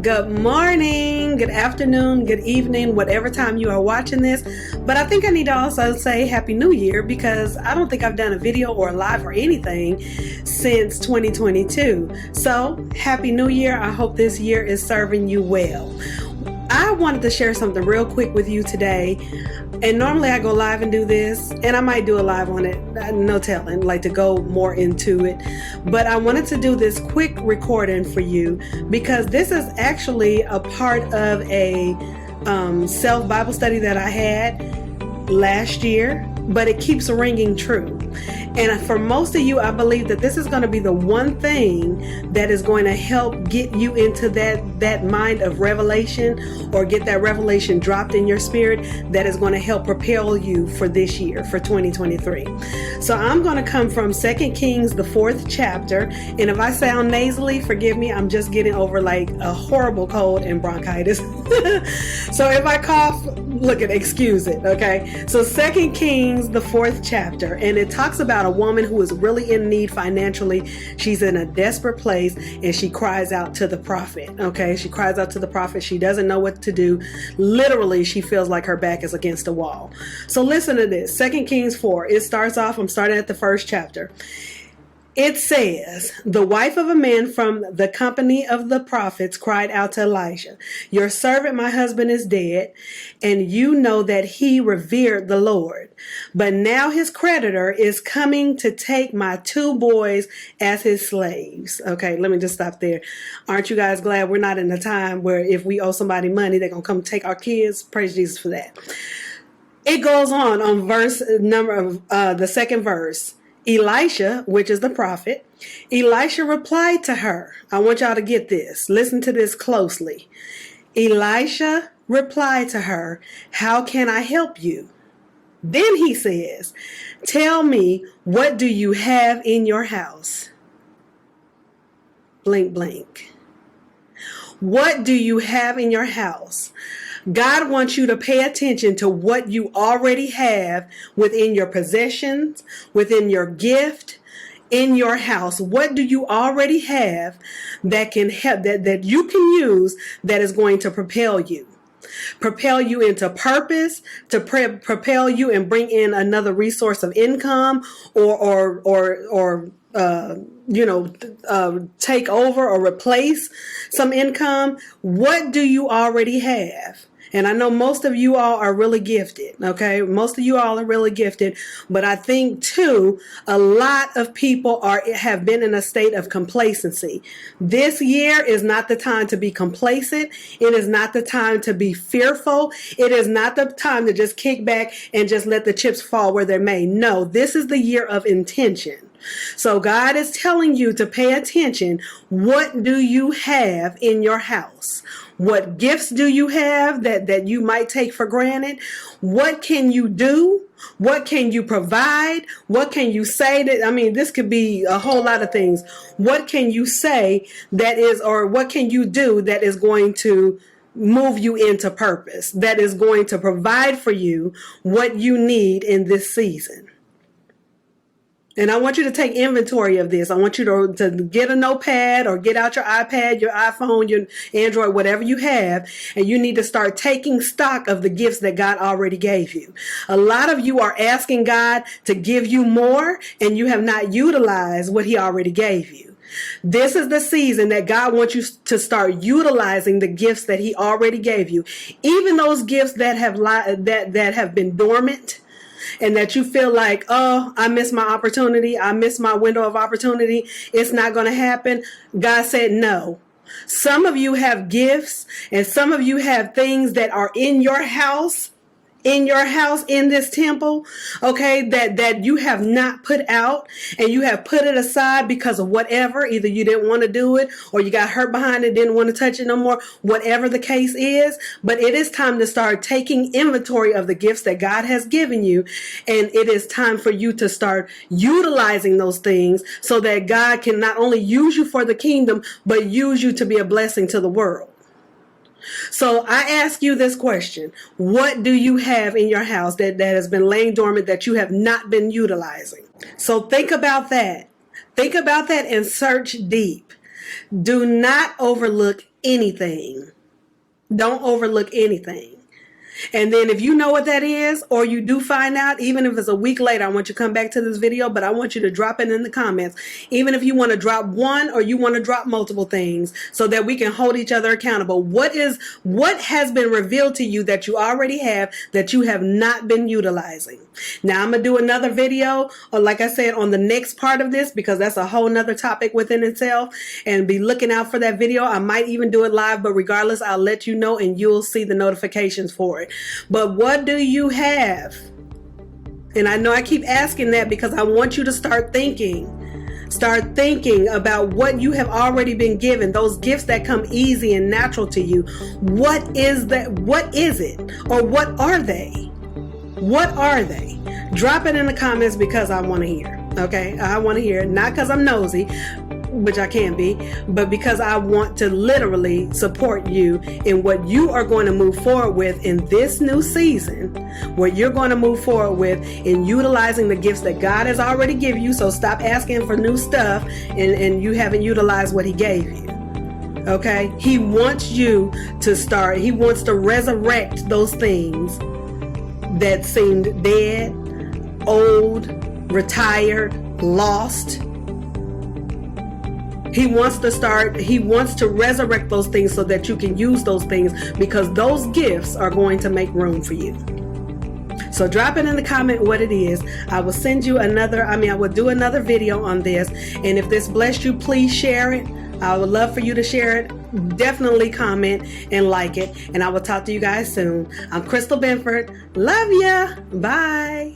Good morning, good afternoon, good evening, whatever time you are watching this. But I think I need to also say Happy New Year because I don't think I've done a video or a live or anything since 2022. So Happy New Year. I hope this year is serving you well. I wanted to share something real quick with you today. And normally I go live and do this, and I might do a live on it, no telling, like to go more into it. But I wanted to do this quick recording for you because this is actually a part of a self-Bible study that I had last year, but it keeps ringing true. And for most of you, I believe that this is going to be the one thing that is going to help get you into that mind of revelation, or get that revelation dropped in your spirit that is going to help propel you for this year, for 2023. So I'm going to come from 2 Kings, the 4th chapter. And if I sound nasally, forgive me, I'm just getting over like a horrible cold and bronchitis. So if I cough, excuse it, okay? So 2 Kings, the 4th chapter, and it talks about a woman who is really in need financially. She's in a desperate place and she cries out to the prophet, okay? She cries out to the prophet. She doesn't know what to do. Literally, she feels like her back is against a wall. So listen to this, 2 Kings 4. It starts off, I'm starting at the 1st chapter. It says, the wife of a man from the company of the prophets cried out to Elijah, your servant, my husband, is dead, and you know that he revered the Lord. But now his creditor is coming to take my 2 boys as his slaves. Okay, let me just stop there. Aren't you guys glad we're not in a time where if we owe somebody money, they're going to come take our kids? Praise Jesus for that. It goes on the second verse. Elisha, which is the prophet, Elisha replied to her. I want y'all to get this. Listen to this closely. Elisha replied to her, how can I help you? Then he says, tell me, what do you have in your house? Blink, blink. What do you have in your house? God wants you to pay attention to what you already have within your possessions, within your gift, in your house. What do you already have that can help, that you can use, that is going to propel you? Propel you into purpose, to propel you and bring in another resource of income, or take over or replace some income. What do you already have? And I know most of you all are really gifted, okay? Most of you all are really gifted, but I think too, a lot of people have been in a state of complacency. This year is not the time to be complacent. It is not the time to be fearful. It is not the time to just kick back and just let the chips fall where they may. No, this is the year of intention. So God is telling you to pay attention. What do you have in your house? What gifts do you have that you might take for granted? What can you do? What can you provide? What can you say this could be a whole lot of things. What can you say or what can you do that is going to move you into purpose, that is going to provide for you what you need in this season? And I want you to take inventory of this. I want you to get a notepad or get out your iPad, your iPhone, your Android, whatever you have, and you need to start taking stock of the gifts that God already gave you. A lot of you are asking God to give you more, and you have not utilized what He already gave you. This is the season that God wants you to start utilizing the gifts that He already gave you. Even those gifts that have been dormant, and that you feel like, oh, I missed my opportunity. I missed my window of opportunity. It's not going to happen. God said no. Some of you have gifts, and some of you have things that are in your house, in this temple, okay, that you have not put out, and you have put it aside because of whatever. Either you didn't want to do it, or you got hurt behind it, didn't want to touch it no more, whatever the case is. But it is time to start taking inventory of the gifts that God has given you, and it is time for you to start utilizing those things so that God can not only use you for the kingdom, but use you to be a blessing to the world. So I ask you this question. What do you have in your house that has been laying dormant that you have not been utilizing? So think about that. Think about that and search deep. Do not overlook anything. Don't overlook anything. And then if you know what that is, or you do find out, even if it's a week later, I want you to come back to this video, but I want you to drop it in the comments. Even if you want to drop one or you want to drop multiple things so that we can hold each other accountable. What has been revealed to you that you already have that you have not been utilizing? Now I'm going to do another video, or like I said, on the next part of this, because that's a whole nother topic within itself, and be looking out for that video. I might even do it live, but regardless, I'll let you know and you'll see the notifications for it. But what do you have? And I know I keep asking that because I want you to start thinking. Start thinking about what you have already been given, those gifts that come easy and natural to you. What is that? What is it? Or what are they? What are they? Drop it in the comments because I want to hear. Okay? I want to hear it. Not because I'm nosy, which I can be, but because I want to literally support you in what you are going to move forward with in this new season, what you're going to move forward with in utilizing the gifts that God has already given you. So stop asking for new stuff and you haven't utilized what he gave you. Okay? He wants you to start. He wants to resurrect those things that seemed dead, old, retired, lost. He wants to resurrect those things so that you can use those things, because those gifts are going to make room for you. So drop it in the comment what it is. I will send you I will do another video on this. And if this blessed you, please share it. I would love for you to share it. Definitely comment and like it. And I will talk to you guys soon. I'm Christyl Benford. Love ya. Bye.